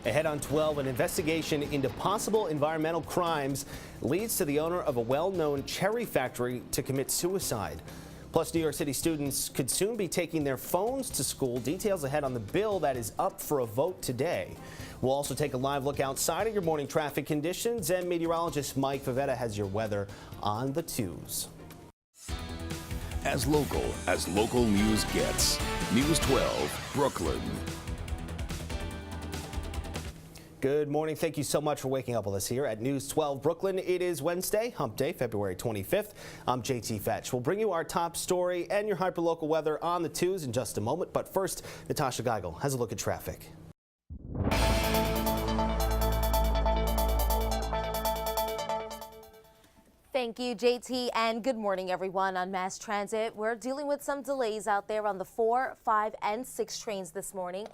Ahead on 12, an investigation into possible environmental crimes leads to the owner of a well-known cherry factory to commit suicide. Plus, New York City students could soon be taking their phones to school. Details ahead on the bill that is up for a vote today. We'll also take a live look outside at your morning traffic conditions, and meteorologist Mike Favetta has your weather on the 2s. As local news gets. News 12, Brooklyn. Good morning. Thank you so much for waking up with us here at News 12 Brooklyn. It is Wednesday, Hump Day, February 25th. I'm JT Fetch. We'll bring you our top story and your hyperlocal weather on the 2s in just a moment. But first, Natasha Geigel has a look at traffic. Thank you, JT, and good morning, everyone. On mass transit, we're dealing with some delays out there on the 4, 5, and 6 trains this morning.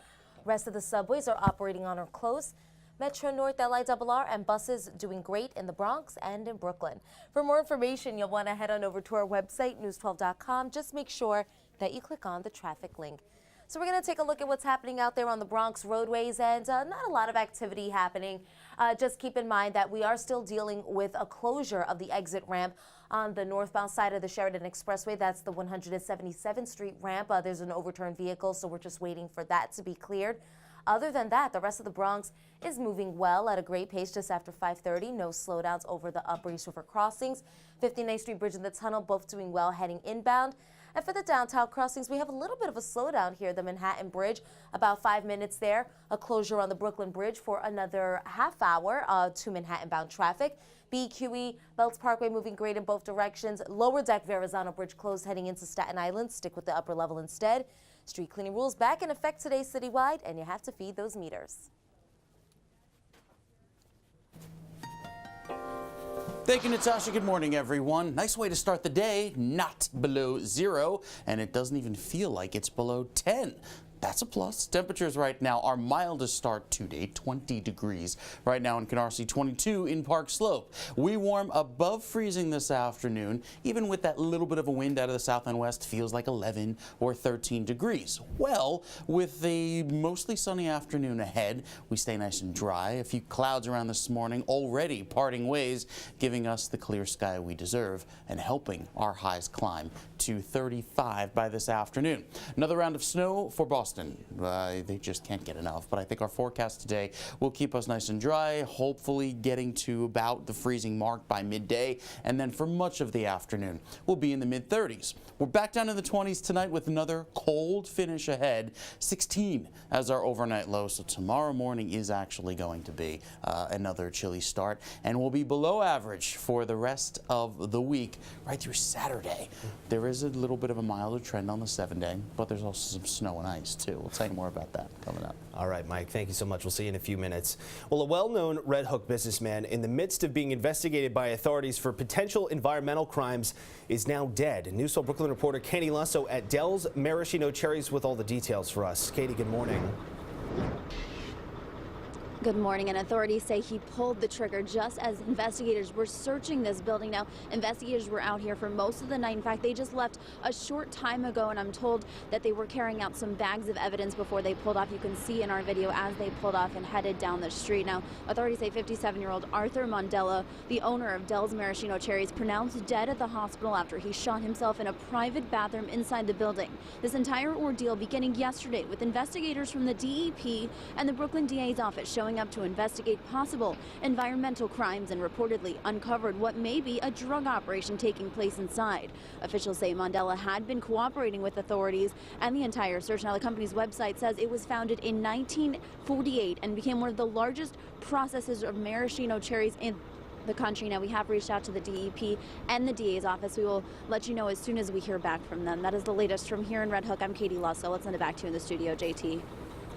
Rest of the subways are operating on or close. Metro North, LIRR, and buses doing great in the Bronx and in Brooklyn. For more information, you'll want to head on over to our website, news12.com. Just make sure that you click on the traffic link. So we're going to take a look at what's happening out there on the Bronx roadways, and not a lot of activity happening. Just keep in mind that we are still dealing with a closure of the exit ramp on the northbound side of the Sheridan Expressway. That's the 177th Street ramp. There's an overturned vehicle, so we're just waiting for that to be cleared. Other than that, the rest of the Bronx is moving well at a great pace just after 5:30. No slowdowns over the Upper East River crossings. 59th Street Bridge and the Tunnel both doing well heading inbound. And for the downtown crossings, we have a little bit of a slowdown here. The Manhattan Bridge, about 5 minutes there. A closure on the Brooklyn Bridge for another half hour to Manhattan-bound traffic. BQE, Belts Parkway moving great in both directions. Lower deck Verrazano Bridge closed heading into Staten Island. Stick with the upper level instead. Street cleaning rules back in effect today citywide, and you have to feed those meters. Thank you, Natasha. Good morning, everyone. Nice way to start the day, not below 0, and it doesn't even feel like it's below 10. That's a plus. Temperatures right now, our mildest start today, 20 degrees. Right now in Canarsie, 22 in Park Slope. We warm above freezing this afternoon. Even with that little bit of a wind out of the south and west, feels like 11 or 13 degrees. Well, with a mostly sunny afternoon ahead, we stay nice and dry. A few clouds around this morning, already parting ways, giving us the clear sky we deserve and helping our highs climb to 35 by this afternoon. Another round of snow for Boston. They just can't get enough, but I think our forecast today will keep us nice and dry, hopefully getting to about the freezing mark by midday, and then for much of the afternoon we'll be in the mid-30s. We're back down in the 20s tonight with another cold finish ahead, 16 as our overnight low, so tomorrow morning is actually going to be another chilly start, and we'll be below average for the rest of the week right through Saturday. There is a little bit of a milder trend on the 7-day, but there's also some snow and ice too. We'll tell you more about that coming up. All right, Mike, thank you so much. We'll see you in a few minutes. Well, a well-known Red Hook businessman in the midst of being investigated by authorities for potential environmental crimes is now dead. News 12 Brooklyn reporter Katie Lusso at Dell's Maraschino Cherries with all the details for us. Katie, good morning. Good morning, and authorities say he pulled the trigger just as investigators were searching this building. Now, investigators were out here for most of the night. In fact, they just left a short time ago, and I'm told that they were carrying out some bags of evidence before they pulled off. You can see in our video as they pulled off and headed down the street. Now, authorities say 57-year-old Arthur Mondella, the owner of Dell's Maraschino Cherries, pronounced dead at the hospital after he shot himself in a private bathroom inside the building. This entire ordeal beginning yesterday with investigators from the DEP and the Brooklyn DA's office showing up to investigate possible environmental crimes and reportedly uncovered what may be a drug operation taking place inside. Officials say Mondella had been cooperating with authorities and the entire search. Now, the company's website says it was founded in 1948 and became one of the largest processors of maraschino cherries in the country. Now, we have reached out to the DEP and the DA's office. We will let you know as soon as we hear back from them. That is the latest from here in Red Hook. I'm Katie Lusso. Let's send it back to you in the studio, JT.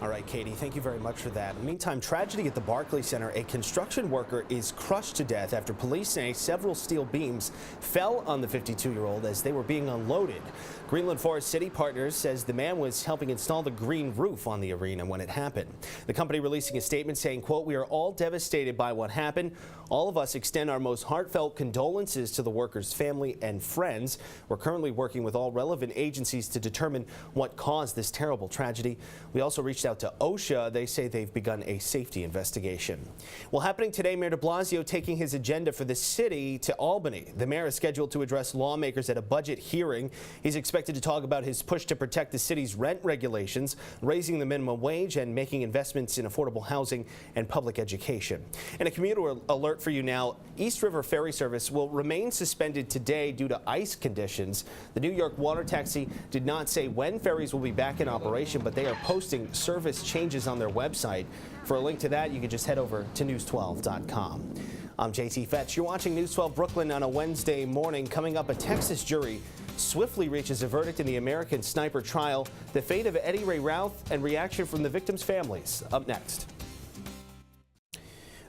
All right, Katie, thank you very much for that. In the meantime, tragedy at the Barclay Center. A construction worker is crushed to death after police say several steel beams fell on the 52-year-old as they were being unloaded. Greenland Forest City Partners says the man was helping install the green roof on the arena when it happened. The company releasing a statement saying, quote, "We are all devastated by what happened. All of us extend our most heartfelt condolences to the worker's family and friends. We're currently working with all relevant agencies to determine what caused this terrible tragedy." We also reached out to OSHA. They say they've begun a safety investigation. Well, happening today, Mayor de Blasio taking his agenda for the city to Albany. The mayor is scheduled to address lawmakers at a budget hearing. He's expected to talk about his push to protect the city's rent regulations, raising the minimum wage, and making investments in affordable housing and public education. And a commuter alert for you now. East River Ferry service will remain suspended today due to ice conditions. The New York water taxi did not say when ferries will be back in operation, but they are posting service changes on their website. For a link to that, you can just head over to news12.com. I'm JT Fetch. You're watching News 12 Brooklyn on a Wednesday morning. Coming up, a Texas jury swiftly reaches a verdict in the American Sniper trial, the fate of Eddie Ray Routh, and reaction from the victims' families. Up next.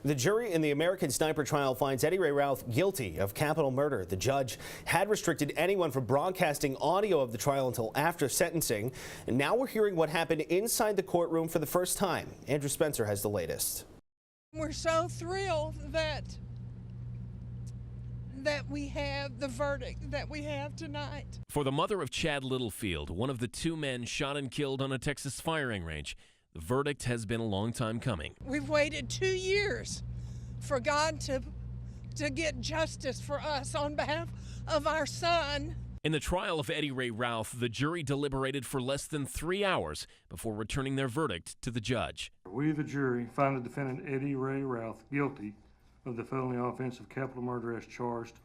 The jury in the American Sniper trial finds Eddie Ray Routh guilty of capital murder. The judge had restricted anyone from broadcasting audio of the trial until after sentencing. And now we're hearing what happened inside the courtroom for the first time. Andrew Spencer has the latest. We're so thrilled that we have the verdict that we have tonight. For the mother of Chad Littlefield, one of the two men shot and killed on a Texas firing range, the verdict has been a long time coming. We've waited 2 years for God to get justice for us on behalf of our son. In the trial of Eddie Ray Routh, the jury deliberated for less than 3 hours before returning their verdict to the judge. We, the jury, find the defendant Eddie Ray Routh guilty of the felony offense of capital murder as charged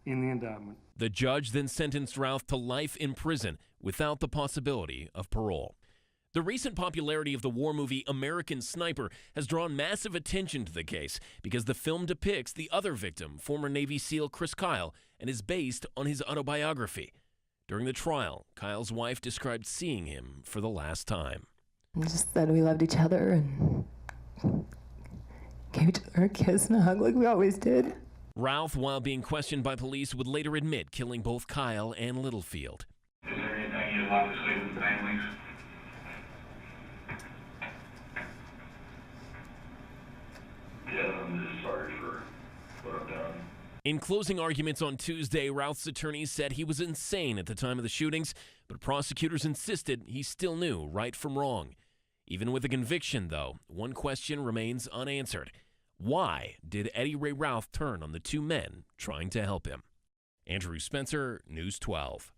in the indictment. The judge then sentenced Routh to life in prison without the possibility of parole. The recent popularity of the war movie American Sniper has drawn massive attention to the case because the film depicts the other victim, former Navy SEAL Chris Kyle, and is based on his autobiography. During the trial, Kyle's wife described seeing him for the last time. We just said we loved each other and gave each other a kiss and a hug like we always did. Routh, while being questioned by police, would later admit killing both Kyle and Littlefield. Is there anything you'd like to say to the families? Yeah, I'm just sorry for what I've done. In closing arguments on Tuesday, Routh's attorneys said he was insane at the time of the shootings, but prosecutors insisted he still knew right from wrong. Even with a conviction, though, one question remains unanswered. Why did Eddie Ray Routh turn on the two men trying to help him? Andrew Spencer, News 12.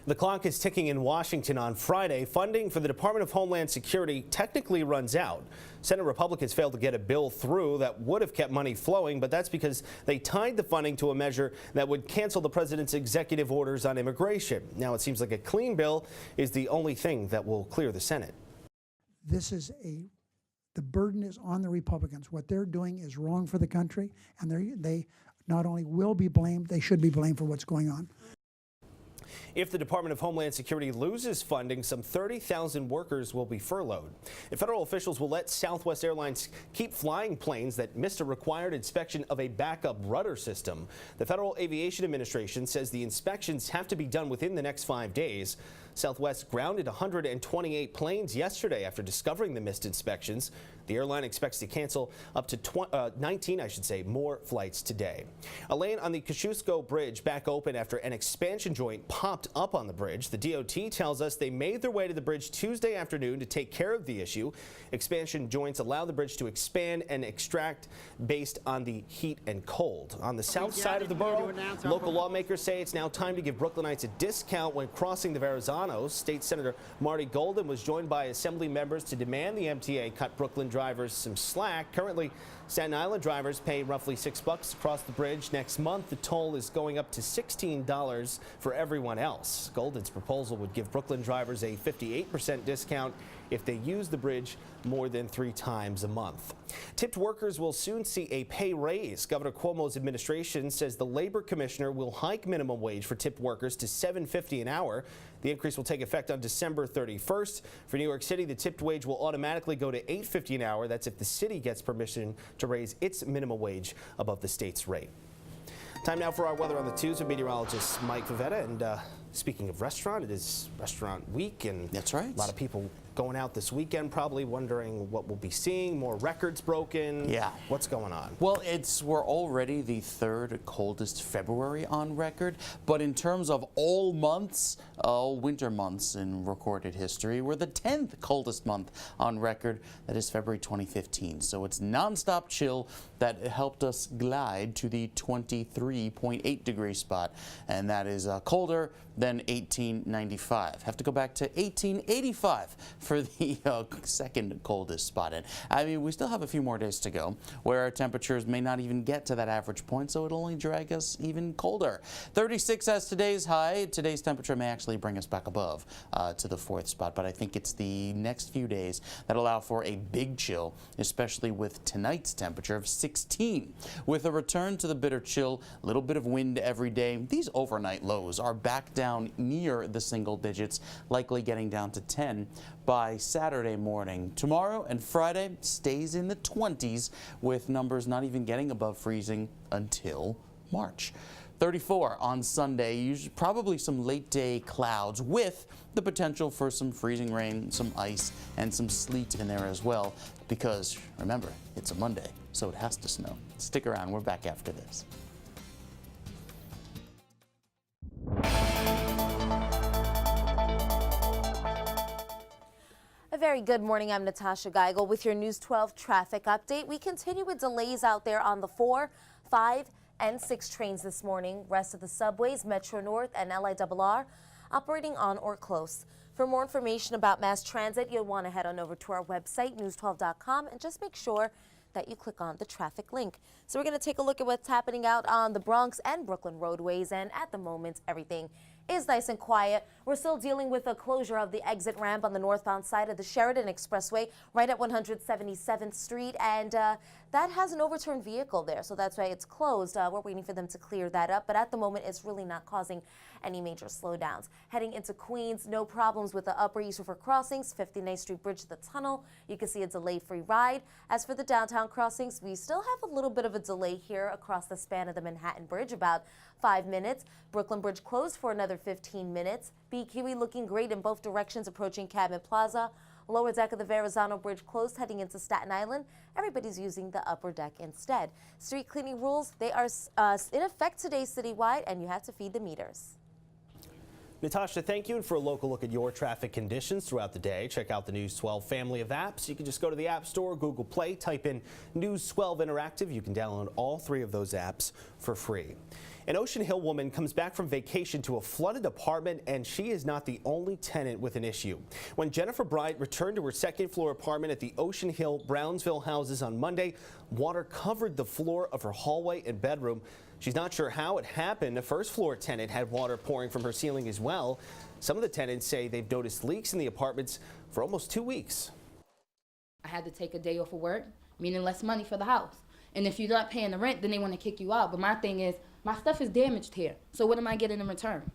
The clock is ticking in Washington on Friday. Funding for the Department of Homeland Security technically runs out. Senate Republicans failed to get a bill through that would have kept money flowing, but that's because they tied the funding to a measure that would cancel the president's executive orders on immigration. Now it seems like a clean bill is the only thing that will clear the Senate. The burden is on the Republicans. What they're doing is wrong for the country, and they not only will be blamed, they should be blamed for what's going on. If the Department of Homeland Security loses funding, some 30,000 workers will be furloughed. And federal officials will let Southwest Airlines keep flying planes that missed a required inspection of a backup rudder system. The Federal Aviation Administration says the inspections have to be done within the next 5 days. Southwest grounded 128 planes yesterday after discovering the missed inspections. The airline expects to cancel up to 19 more flights today. A lane on the Kosciuszko Bridge back open after an expansion joint popped up on the bridge. The DOT tells us they made their way to the bridge Tuesday afternoon to take care of the issue. Expansion joints allow the bridge to expand and extract based on the heat and cold. On the south side of the borough, local lawmakers say it's now time to give Brooklynites a discount when crossing the Verrazanos. State Senator Marty Golden was joined by Assembly members to demand the MTA cut Brooklyn drivers some slack. Currently, Staten Island drivers pay roughly $6 to cross the bridge. Next month, the toll is going up to $16 for everyone else. Golden's proposal would give Brooklyn drivers a 58% discount if they use the bridge more than 3 times a month. Tipped workers will soon see a pay raise. Governor Cuomo's administration says the labor commissioner will hike minimum wage for tipped workers to $7.50 an hour. The increase will take effect on December 31st. For New York City, the tipped wage will automatically go to $8.50 an hour. That's if the city gets permission to raise its minimum wage above the state's rate. Time now for our weather on the Tuesday. Meteorologist Mike Favetta. And speaking of restaurant, it is restaurant week, and that's right. A lot of people going out this weekend, probably wondering what we'll be seeing, more records broken. Yeah. What's going on? Well, we're already the third coldest February on record, but in terms of all months, winter months in recorded history, we're the 10th coldest month on record. That is February 2015. So it's nonstop chill that helped us glide to the 23.8 degree spot, and that is colder than 1895. Have to go back to 1885 for the second coldest spot. And I mean, we still have a few more days to go where our temperatures may not even get to that average point, so it'll only drag us even colder. 36 as today's high. Today's temperature may actually bring us back above to the fourth spot, but I think it's the next few days that allow for a big chill, especially with tonight's temperature of 16. With a return to the bitter chill, a little bit of wind every day, these overnight lows are back down near the single digits, likely getting down to 10 by Saturday morning. Tomorrow and Friday stays in the 20s, with numbers not even getting above freezing until March. 34 on Sunday, probably some late day clouds with the potential for some freezing rain, some ice, and some sleet in there as well, because remember, it's a Monday, so it has to snow. Stick around, we're back after this. A very good morning. I'm Natasha Geigel with your News 12 traffic update. We continue with delays out there on the 4, 5, and 6 trains this morning. Rest of the subways, Metro North and LIRR, operating on or close. For more information about mass transit, you'll want to head on over to our website, news12.com, and just make sure that you click on the traffic link. So we're going to take a look at what's happening out on the Bronx and Brooklyn roadways, and at the moment, everything is nice and quiet. We're still dealing with a closure of the exit ramp on the northbound side of the Sheridan Expressway right at 177th Street, and that has an overturned vehicle there, so that's why it's closed. We're waiting for them to clear that up, but at the moment it's really not causing any major slowdowns. Heading into Queens, no problems with the Upper East River crossings, 59th Street Bridge to the tunnel. You can see a delay-free ride. As for the downtown crossings, we still have a little bit of a delay here across the span of the Manhattan Bridge, about 5 minutes. Brooklyn Bridge closed for another 15 minutes. BQE looking great in both directions approaching Cabot Plaza. Lower deck of the Verrazano Bridge closed heading into Staten Island. Everybody's using the upper deck instead. Street cleaning rules, they are in effect today citywide, and you have to feed the meters. Natasha, thank you. And for a local look at your traffic conditions throughout the day, check out the News 12 family of apps. You can just go to the App Store, Google Play, type in News 12 Interactive. You can download all 3 of those apps for free. An Ocean Hill woman comes back from vacation to a flooded apartment, and she is not the only tenant with an issue. When Jennifer Bryant returned to her second-floor apartment at the Ocean Hill Brownsville houses on Monday, water covered the floor of her hallway and bedroom. She's not sure how it happened. A first-floor tenant had water pouring from her ceiling as well. Some of the tenants say they've noticed leaks in the apartments for almost 2 weeks. I had to take a day off of work, meaning less money for the house. And if you're not paying the rent, then they want to kick you out. But my thing is, my stuff is damaged here, so what am I getting in return?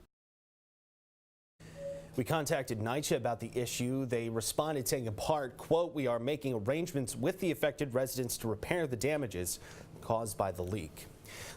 We contacted NYCHA about the issue. They responded saying in part, quote, "We are making arrangements with the affected residents to repair the damages caused by the leak."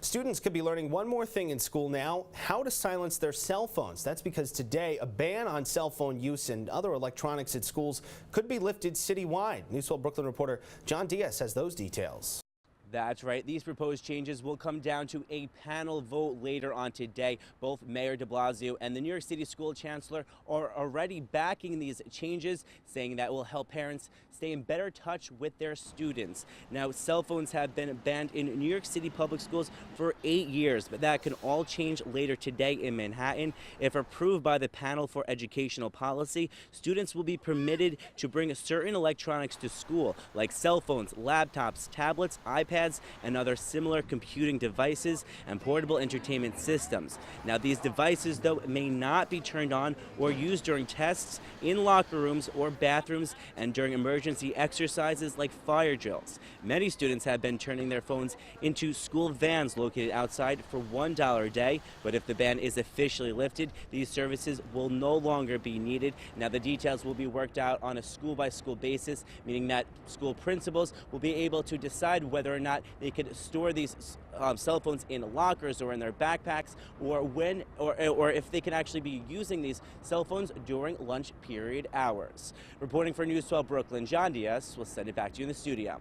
Students could be learning one more thing in school now, how to silence their cell phones. That's because today a ban on cell phone use and other electronics at schools could be lifted citywide. News 12 Brooklyn reporter John Diaz has those details. That's right. These proposed changes will come down to a panel vote later on today. Both Mayor de Blasio and the New York City School Chancellor are already backing these changes, saying that will help parents stay in better touch with their students. Now, cell phones have been banned in New York City public schools for 8 years, but that can all change later today in Manhattan. If approved by the Panel for Educational Policy, students will be permitted to bring certain electronics to school, like cell phones, laptops, tablets, iPads, and other similar computing devices and portable entertainment systems. Now, these devices, though, may not be turned on or used during tests, in locker rooms or bathrooms, and during emergency exercises like fire drills. Many students have been turning their phones into school vans located outside for $1 a day, but if the ban is officially lifted, these services will no longer be needed. Now, the details will be worked out on a school-by-school basis, meaning that school principals will be able to decide whether or not they could store these cell phones in lockers or in their backpacks, or if they can actually be using these cell phones during lunch period hours. Reporting for News 12 Brooklyn, John Diaz will send it back to you in the studio.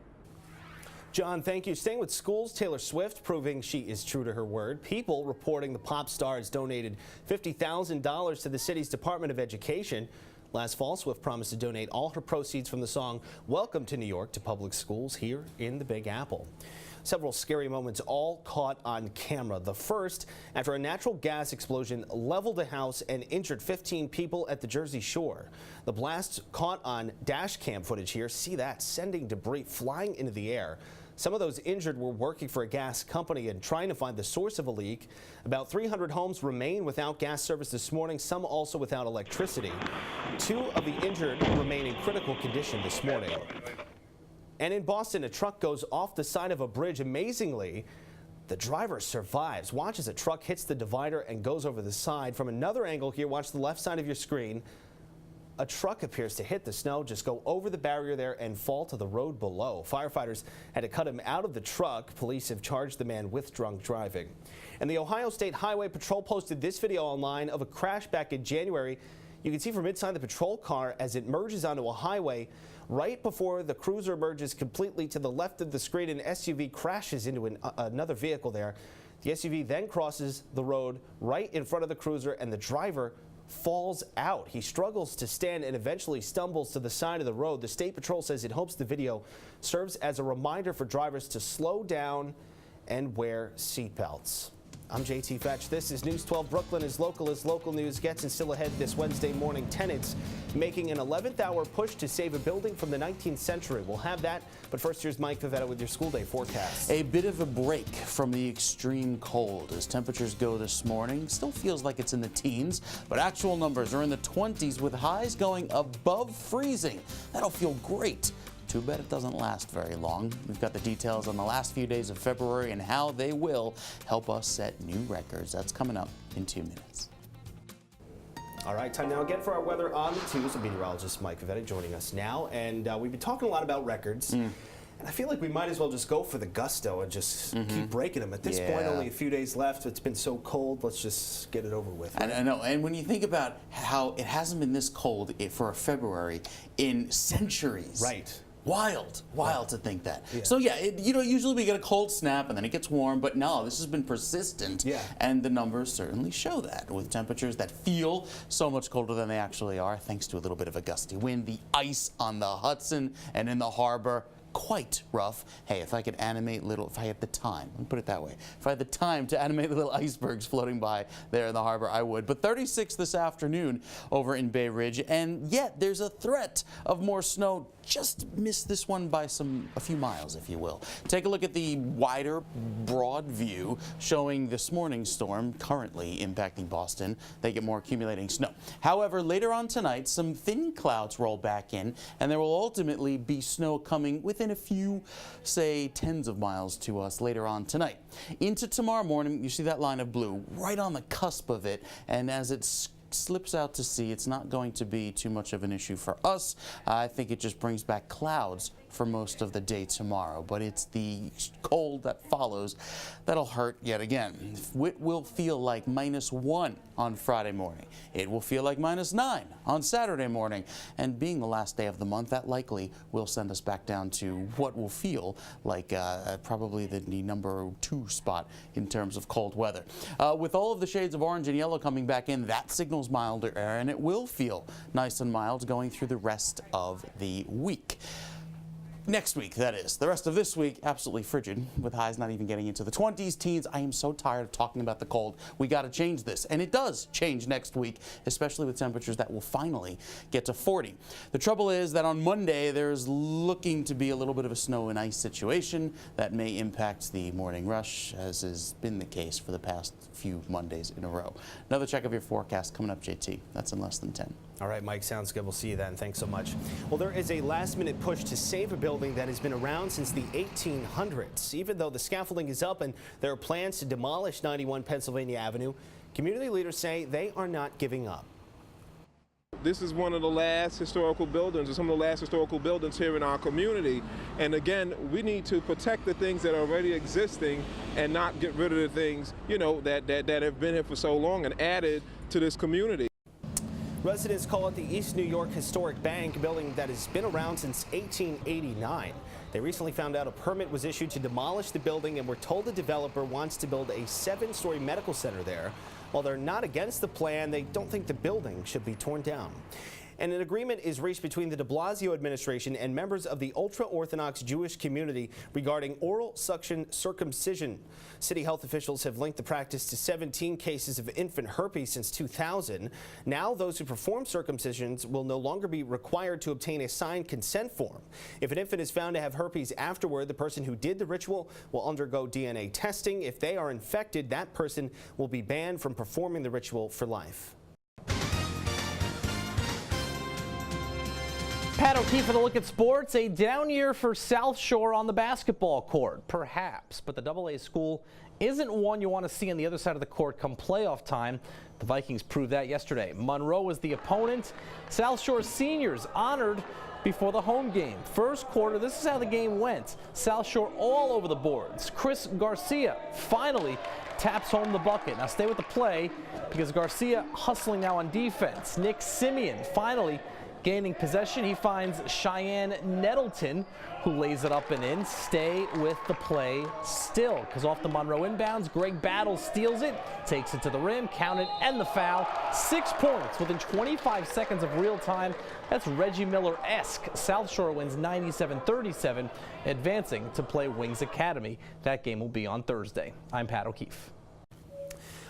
John, thank you. Staying with schools, Taylor Swift proving she is true to her word. People reporting the pop star has donated $50,000 to the city's Department of Education. Last fall, Swift promised to donate all her proceeds from the song Welcome to New York to public schools here in the Big Apple. Several scary moments all caught on camera. The first after a natural gas explosion leveled a house and injured 15 people at the Jersey Shore. The blast caught on dash cam footage here. See that, sending debris flying into the air. Some of those injured were working for a gas company and trying to find the source of a leak. About 300 homes remain without gas service this morning, some also without electricity. 2 of the injured remain in critical condition this morning. And in Boston, a truck goes off the side of a bridge. Amazingly, the driver survives. Watch as a truck hits the divider and goes over the side. From another angle here, watch the left side of your screen. A truck appears to hit the snow, just go over the barrier there and fall to the road below. Firefighters had to cut him out of the truck. Police have charged the man with drunk driving. And the Ohio State Highway Patrol posted this video online of a crash back in January. You can see from inside the patrol car as it merges onto a highway. Right before the cruiser merges completely to the left of the screen, an SUV crashes into another vehicle there. The SUV then crosses the road right in front of the cruiser, and the driver falls out. He struggles to stand and eventually stumbles to the side of the road. The State Patrol says it hopes the video serves as a reminder for drivers to slow down and wear seatbelts. I'm JT Fetch. This is News 12 Brooklyn, as local news gets. And still ahead this Wednesday morning, tenants making an 11th hour push to save a building from the 19th century. We'll have that, but first here's Mike Pavetta with your school day forecast. A bit of a break from the extreme cold as temperatures go this morning. Still feels like it's in the teens, but actual numbers are in the 20s with highs going above freezing. That'll feel great. Too bad it doesn't last very long. We've got the details on the last few days of February and how they will help us set new records. That's coming up in 2 minutes. All right, time now again for our weather on the twos. Meteorologist Mike Pavetta joining us now. And we've been talking a lot about records. And I feel like we might as well just go for the gusto and just keep breaking them. At this point, only a few days left. It's been so cold. Let's just get it over with. Right? I know. And when you think about how it hasn't been this cold for a February in centuries. Right. Wild to think that. Yeah. So yeah, usually we get a cold snap and then it gets warm, but no, this has been persistent. Yeah. And the numbers certainly show that, with temperatures that feel so much colder than they actually are, thanks to a little bit of a gusty wind, the ice on the Hudson and in the harbor. Quite rough. Hey, if I could animate if I had the time, let me put it that way. If I had the time to animate the little icebergs floating by there in the harbor, I would. But 36 this afternoon over in Bay Ridge, and yet there's a threat of more snow. Just missed this one by a few miles, if you will. Take a look at the wider, broad view showing this morning's storm currently impacting Boston. They get more accumulating snow. However, later on tonight, some thin clouds roll back in, and there will ultimately be snow coming within a few, say, tens of miles to us later on tonight. Into tomorrow morning, you see that line of blue right on the cusp of it, and as it slips out to sea, it's not going to be too much of an issue for us. I think it just brings back clouds for most of the day tomorrow, but it's the cold that follows that'll hurt yet again. It will feel like -1 on Friday morning. It will feel like -9 on Saturday morning, and being the last day of the month, that likely will send us back down to what will feel like probably the number 2 spot in terms of cold weather. With all of the shades of orange and yellow coming back in, that signals milder air, and it will feel nice and mild going through the rest of the week. Next week, that is. The rest of this week, absolutely frigid, with highs not even getting into the 20s, teens. I am so tired of talking about the cold. We got to change this. And it does change next week, especially with temperatures that will finally get to 40. The trouble is that on Monday, there's looking to be a little bit of a snow and ice situation that may impact the morning rush, as has been the case for the past few Mondays in a row. Another check of your forecast coming up, JT. That's in less than 10. All right, Mike, sounds good. We'll see you then. Thanks so much. Well, there is a last-minute push to save a building that has been around since the 1800s. Even though the scaffolding is up and there are plans to demolish 91 Pennsylvania Avenue, community leaders say they are not giving up. this is one of the last historical buildings, or some of the last historical buildings here in our community. And again, we need to protect the things that are already existing and not get rid of the things, you know, that have been here for so long and added to this community. Residents call it the East New York Historic Bank, a building that has been around since 1889. They recently found out a permit was issued to demolish the building and were told the developer wants to build a 7-story medical center there. While they're not against the plan, they don't think the building should be torn down. And an agreement is reached between the de Blasio administration and members of the ultra-Orthodox Jewish community regarding oral suction circumcision. City health officials have linked the practice to 17 cases of infant herpes since 2000. Now those who perform circumcisions will no longer be required to obtain a signed consent form. If an infant is found to have herpes afterward, the person who did the ritual will undergo DNA testing. If they are infected, that person will be banned from performing the ritual for life. Pat O'Keefe with a look at sports. A down year for South Shore on the basketball court, perhaps, but the AA school isn't one you want to see on the other side of the court come playoff time. The Vikings proved that yesterday. Monroe was the opponent. South Shore seniors honored before the home game. First quarter, this is how the game went. South Shore all over the boards. Chris Garcia finally taps home the bucket. Now stay with the play because Garcia hustling now on defense. Nick Simeon finally gaining possession. He finds Cheyenne Nettleton, who lays it up and in. Stay with the play still, because off the Monroe inbounds, Greg Battle steals it, takes it to the rim, counted, and the foul. 6 points within 25 seconds of real time. That's Reggie Miller-esque. South Shore wins 97-37, advancing to play Wings Academy. That game will be on Thursday. I'm Pat O'Keefe.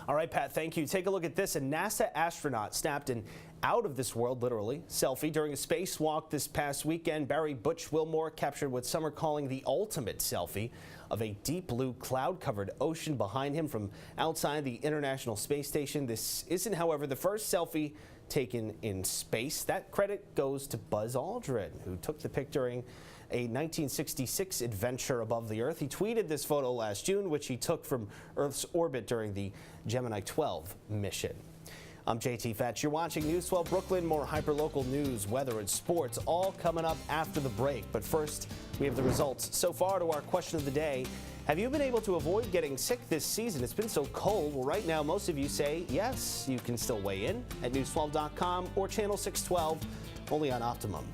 All right, Pat, thank you. Take a look at this. A NASA astronaut snapped an out-of-this-world, literally, selfie during a spacewalk this past weekend. Barry Butch Wilmore captured what some are calling the ultimate selfie of a deep blue cloud-covered ocean behind him from outside the International Space Station. This isn't, however, the first selfie taken in space. That credit goes to Buzz Aldrin, who took the pic during a 1966 adventure above the Earth. He tweeted this photo last June, which he took from Earth's orbit during the Gemini 12 mission. I'm JT Fetch. You're watching News 12 Brooklyn. More hyperlocal news, weather, and sports all coming up after the break. But first, we have the results so far to our question of the day. Have you been able to avoid getting sick this season? It's been so cold. Well, right now, most of you say yes. You can still weigh in at news12.com or channel 612, only on Optimum.